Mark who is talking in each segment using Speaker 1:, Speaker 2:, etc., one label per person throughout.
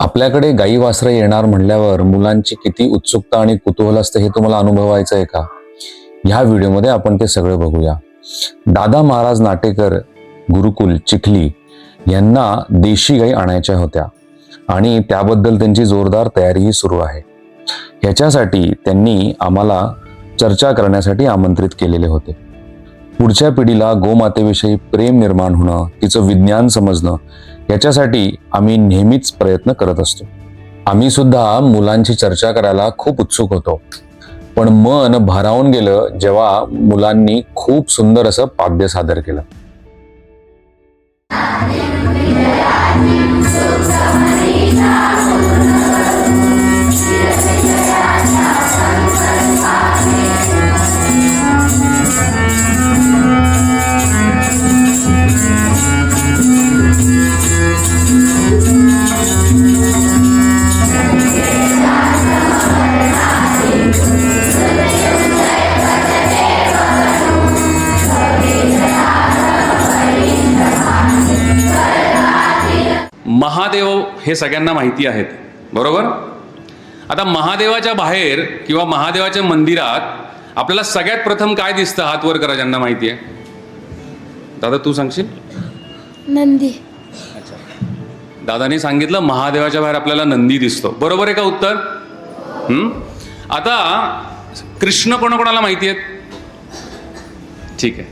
Speaker 1: आपल्याकडे गाई वासरं येणार म्हणल्यावर मुलांची किती उत्सुकता आणि कुतूहल असते हे तुम्हाला अनुभवायचं आहे का? ह्या व्हिडिओमध्ये आपण ते सगळं बघूया. दादा महाराज नाटेकर गुरुकुल चिखली यांना देशी गाई आणायच्या होत्या आणि त्याबद्दल त्यांची जोरदार तयारीही सुरू आहे. ह्याच्यासाठी त्यांनी आम्हाला चर्चा करण्यासाठी आमंत्रित केलेले होते. पुढच्या पिढीला गोमातेविषयी प्रेम निर्माण होणं, तिचं विज्ञान समजणं याच्यासाठी आम्ही नेहमीच प्रयत्न करत असतो. आम्ही सुद्धा मुलांची चर्चा करायला खूप उत्सुक होतो, पण मन भारावून गेलं जेव्हा मुलांनी खूप सुंदर असं पाद्य सादर केलं.
Speaker 2: महादेव हे सगळ्यांना माहिती आहेत, बरोबर? आता महादेवाच्या बाहेर किंवा महादेवाच्या मंदिरात आपल्याला सगळ्यात प्रथम काय दिसतं? हात वर करा ज्यांना माहिती आहे. दादा तू सांगशील?
Speaker 3: नंदी.
Speaker 2: अच्छा, दादाने सांगितलं महादेवाच्या बाहेर आपल्याला नंदी दिसतो. बरोबर आहे का उत्तर? आता कृष्ण कोणाकोणाला माहिती आहेत? ठीक आहे,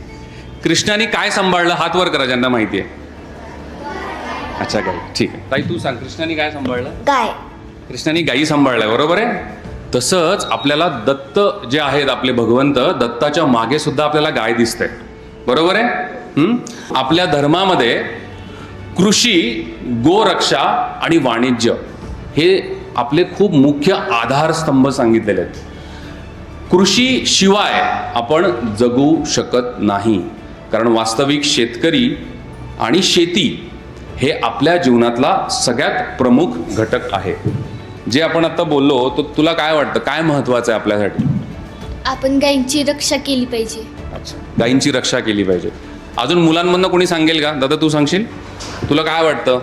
Speaker 2: कृष्णाने काय सांभाळलं? हात वर करा ज्यांना माहिती आहे. अच्छा, गाई. ठीक आहे, ताई तू सांग, कृष्णाने काय सांभाळलं?
Speaker 3: गाय.
Speaker 2: कृष्णाने गाई सांभाळल्या, बरोबर आहे. तसंच आपल्याला दत्त जे आहेत आपले भगवंत, दत्ताच्या मागे सुद्धा आपल्याला गाय दिसते, बरोबर आहे. आपल्या धर्मामध्ये कृषी, गोरक्षा आणि वाणिज्य हे आपले खूप मुख्य आधारस्तंभ सांगितलेले आहेत. कृषी शिवाय आपण जगू शकत नाही, कारण वास्तविक शेतकरी आणि शेती हे आपल्या जीवनातला सगळ्यात प्रमुख घटक आहे. जे आपण आता बोललो, तो तुला काय वाटतं, काय महत्वाचं आहे आपल्यासाठी?
Speaker 3: आपण गायींची रक्षा केली पाहिजे.
Speaker 2: अच्छा, गायींची रक्षा केली पाहिजे. अजून मुलांमधनं कोणी सांगेल का? दादा तू सांगशील, तुला काय वाटतं?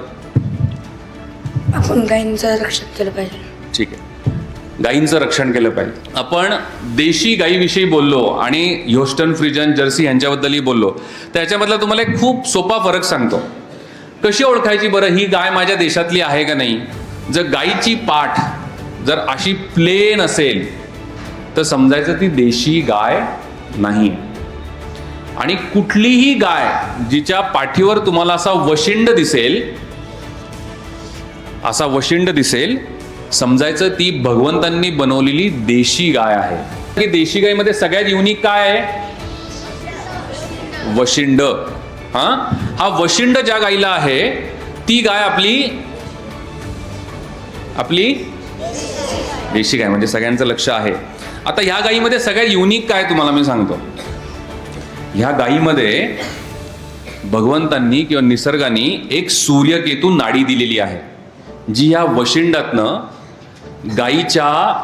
Speaker 4: आपण गायींचं रक्षण केलं पाहिजे.
Speaker 2: ठीक आहे, गायींचं रक्षण केलं पाहिजे. आपण देशी गायीविषयी बोललो आणि ह्योस्टन फ्रिजन, जर्सी यांच्याबद्दलही बोललो. त्याच्यामधला तुम्हाला एक खूप सोपा फरक सांगतो. कशी ओळखायची बरं ही गाय माझ्या देशातली आहे का नाही? जर गायीची पाठ जर अशी प्लेन असेल तर समजायचं ती देशी गाय नाही. आणि कुठलीही गाय जिच्या पाठीवर तुम्हाला असा वशिंड दिसेल समजायचं ती भगवंतांनी बनवलेली देशी गाय आहे. देशी गायमध्ये सगळ्यात युनिक काय आहे? वशिंड. हा वशिंड ज्या गायीला आहे ती गाय आपली देशी गाय, म्हणजे सगळ्यांचं लक्ष आहे. आता ह्या गायीमध्ये सगळ्यात युनिक काय तुम्हाला मी सांगतो. ह्या गायीमध्ये भगवंतांनी किंवा निसर्गाने एक सूर्यकेतू नाडी दिलेली आहे, जी ह्या वशिंडातनं गायीच्या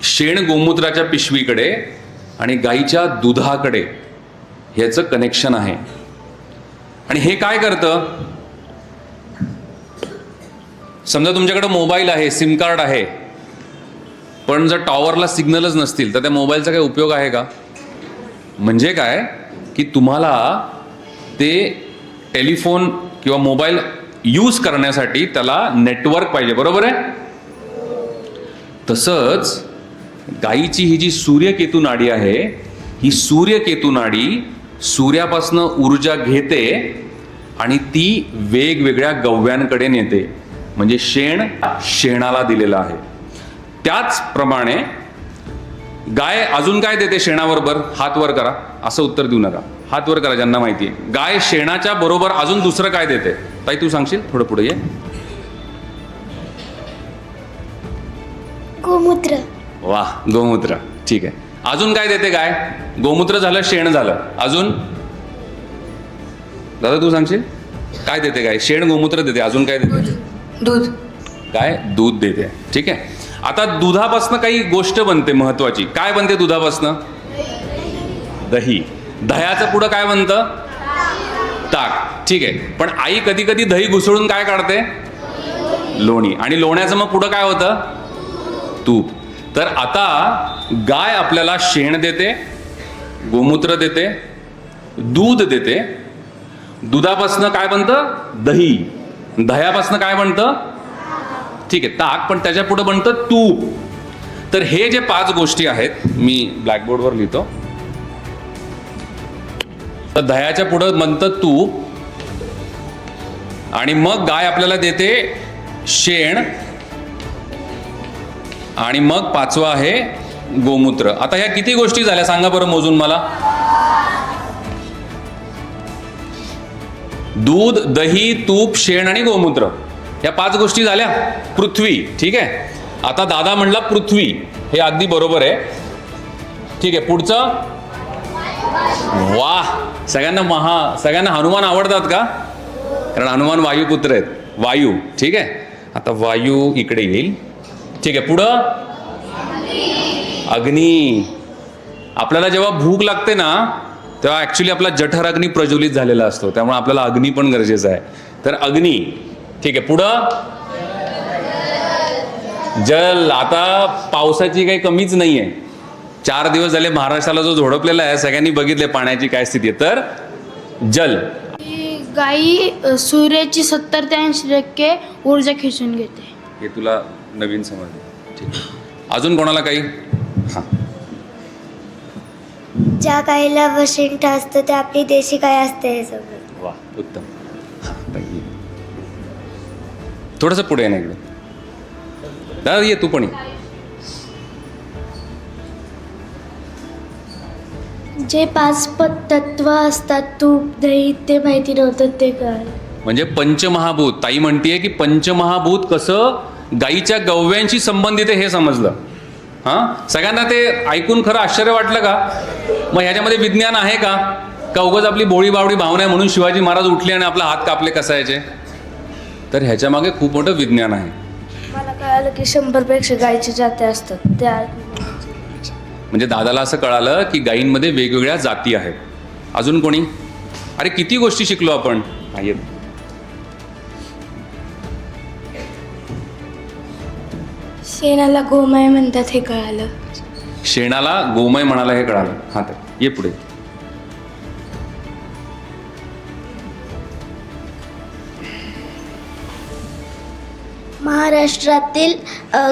Speaker 2: शेण गोमूत्राच्या पिशवीकडे आणि गायीच्या दुधाकडे ह्याचं कनेक्शन आहे. आणि हे काय करतं? समजा तुमच्याकडे मोबाईल आहे, सिम कार्ड आहे, पण जर टॉवरला सिग्नलच नसतील तर त्या मोबाईलचा काही उपयोग आहे का? म्हणजे काय की तुम्हाला ते टेलिफोन किंवा मोबाईल यूज करण्यासाठी त्याला नेटवर्क पाहिजे, बरोबर आहे. तसंच गायीची ही जी सूर्यकेतू नाडी आहे, ही सूर्यकेतू नाडी सूर्यापासनं ऊर्जा घेते आणि ती वेगवेगळ्या गव्यांकडे नेते, म्हणजे शेणाला दिलेलं आहे. त्याचप्रमाणे गाय अजून काय देते शेणाबरोबर? हात वर करा, असं उत्तर देऊ नका, हात वर करा ज्यांना माहिती आहे. गाय शेणाच्या बरोबर अजून दुसरं काय देते? ताई तू सांगशील, थोडं पुढे ये.
Speaker 3: गोमूत्र.
Speaker 2: वा, गोमूत्र. ठीक आहे, अजून काय देते गाय? गोमूत्र झालं, शेण झालं, अजून दादा तू सांगशील काय देते गाय? शेण गोमूत्र देते, अजून काय देते?
Speaker 4: दूध.
Speaker 2: काय? दूध देते. ठीक आहे, आता दुधापासनं काही गोष्ट बनते महत्वाची. काय बनते दुधापासनं? दही. दह्याचं पुढं काय बनतं? ताक. ठीक आहे, पण आई कधी कधी दही घुसळून काय काढते? लोणी. आणि लोण्याचं मग पुढं काय होतं? तूप. तर आता गाय आपल्याला शेण देते, गोमूत्र देते, दूध देते. दुधापासनं काय बनतं? दही. दह्यापासनं काय बनतं? ठीक आहे, ताक. पण त्याच्या पुढं बनतं तूप. तर हे जे 5 गोष्टी आहेत, मी ब्लॅकबोर्डवर लिहितो. तर दह्याच्या पुढं बनतं तूप, आणि मग गाय आपल्याला देते शेण, आणि मग 5वं आहे गोमूत्र. आता ह्या किती गोष्टी झाल्या सांगा बरं मोजून मला? दूध, दही, तूप, शेण आणि गोमूत्र, या 5 गोष्टी झाल्या. पृथ्वी. ठीक आहे. आता दादा म्हणला पृथ्वी, हे अगदी बरोबर आहे. ठीक आहे, पुढचं. वाह, सगळ्यांना हनुमान आवडतात का? कारण हनुमान वायुपुत्र आहेत. वायू. ठीक आहे. आता वायू इकडे येईल. ठीक आहे, पुढं अग्नी. आपल्याला जेव्हा भूक लागते ना, तेव्हा ऍक्च्युली आपला जठर अग्नी प्रज्वलित झालेला असतो, त्यामुळे आपल्याला अग्नी पण गरजेचं आहे. तर अग्नी. ठीक आहे, पुढं जल. आता पावसाची काही कमीच नाही आहे. 4 दिवस झाले महाराष्ट्राला जो झोडपलेला आहे, सगळ्यांनी बघितले पाण्याची काय स्थिती आहे. तर जल.
Speaker 3: गाई सूर्याची 70 ते 80% ऊर्जा खेचून घेते.
Speaker 2: हे तुला नवीन समजलं. ठीक आहे. अजून कोणाला काही? हां.
Speaker 5: ज्या गाईला वशिंठ असतं ते आपली देशी गाय असते हे सगळं.
Speaker 2: वा, उत्तम. थोडंसं पुढे ये ना इकडे. दादा ये, तू पण ये.
Speaker 3: जे 5 तत्व असतात, तूप, दही, ते माहिती नव्हतं, ते कळलं.
Speaker 2: म्हणजे पंचमहाभूत. ताई म्हणतीये की पंचमहाभूत कसं गाईच्या गव्यांशी संबंधित आहे हे समजलं. हां, सगळ्यांना ते ऐकून खरं आश्चर्य वाटलं का? मग ह्याच्यामध्ये विज्ञान आहे का? का उगाच आपली भोळी बावडी भावना आहे म्हणून शिवाजी महाराज उठले आणि आपला हात कापले कसायचे? तर ह्याच्या मागे खूप मोठं विज्ञान आहे.
Speaker 4: मला कळालं की 100पेक्षा गायची जाती असतात त्या.
Speaker 2: म्हणजे दादाला असं कळालं की गायींमध्ये वेगवेगळ्या जाती आहेत. अजून कोणी? अरे किती गोष्टी शिकलो आपण. येत.
Speaker 4: शेणाला गोमय म्हणतात हे कळालं.
Speaker 2: शेणाला गोमय म्हणाला हे कळालं. हा, तर ये पुढे.
Speaker 5: महाराष्ट्रातील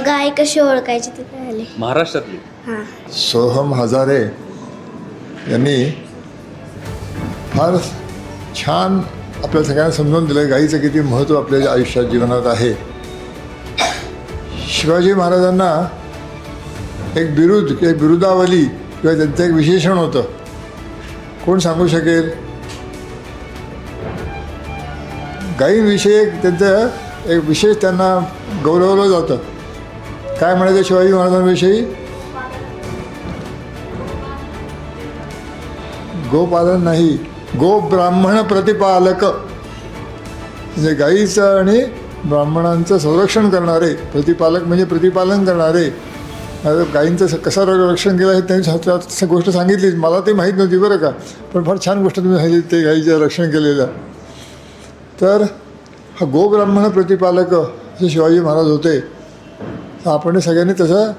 Speaker 5: गाय कशी ओळखायची ते कळले.
Speaker 2: महाराष्ट्रातली
Speaker 5: हां.
Speaker 6: सोहम हजारे यांनी फार छान आपल्या सगळ्यांना समजावून दिलं गाईचं किती महत्त्व आपल्या आयुष्यात जीवनात आहे. शिवाजी महाराजांना एक बिरुद किंवा बिरुदावली किंवा त्यांचं एक विशेषण होतं. कोण सांगू शकेल? गायींविषयी त्यांचं एक विशेष त्यांना गौरवलं जातं. काय म्हणायचं शिवाजी महाराजांविषयी? गोपालन नाही, गो ब्राह्मण प्रतिपालक. म्हणजे गाईचं आणि ब्राह्मणांचं संरक्षण करणारे, प्रतिपालक म्हणजे प्रतिपालन करणारे. गाईंचं कसं रक्षण केलं हे त्यांनी गोष्ट सांगितली. मला ते माहीत नव्हती बरं का, पण फार छान गोष्ट तुम्ही सांगितली ते गाईचं रक्षण केलेलं. तर हा गोब्राह्मण प्रतिपालक जे शिवाजी महाराज होते, तर आपण सगळ्यांनी तसं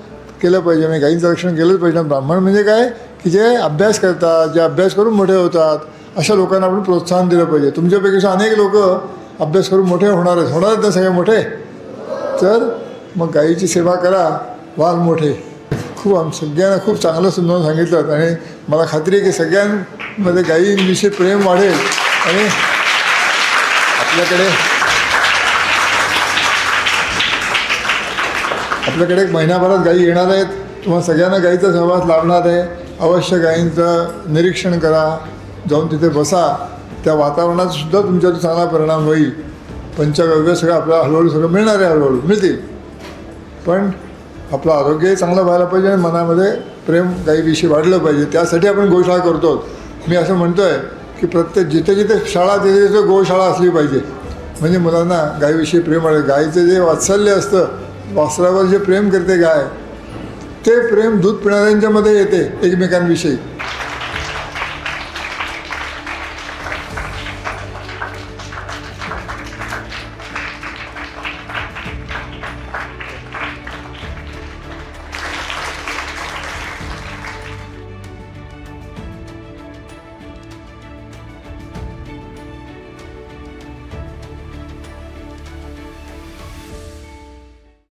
Speaker 6: केलं पाहिजे. म्हणजे गाईंचं रक्षण केलंच पाहिजे. ब्राह्मण म्हणजे काय की जे अभ्यास करतात, जे अभ्यास करून मोठे होतात, अशा लोकांना आपण प्रोत्साहन दिलं पाहिजे. तुमच्यापेक्षा अनेक लोक अभ्यास करून मोठे होणारच ना सगळे मोठे. तर मग गाईची सेवा करा, व्हाल मोठे. खूप सगळ्यांना खूप चांगलं समजावून सांगितलं आणि मला खात्री आहे की सगळ्यांमध्ये गाईंविषयी प्रेम वाढेल. आणि आपल्याकडे एक महिनाभरात गायी येणार आहेत. तुम्हाला सगळ्यांना गाईचा सहवास लाभणार आहे. अवश्य गायींचं निरीक्षण करा, जाऊन तिथे बसा. त्या वातावरणात सुद्धा तुमच्यावर चांगला परिणाम होईल. पंचगव्य सगळं आपल्याला हळूहळू सगळं मिळणार आहे, हळूहळू मिळतील. पण आपलं आरोग्यही चांगलं व्हायला पाहिजे आणि मनामध्ये प्रेम गाईविषयी वाढलं पाहिजे. त्यासाठी आपण गोशाळा करतो. मी असं म्हणतो आहे की प्रत्येक जिथे जिथे शाळा तिथे तिथे गोशाळा असली पाहिजे. म्हणजे मुलांना गायीविषयी प्रेम वाढेल. गायीचं जे वात्सल्य असतं, वासरावर जे प्रेम करते गाय, ते प्रेम दूध पिणाऱ्यांच्यामध्ये येते एकमेकांविषयी.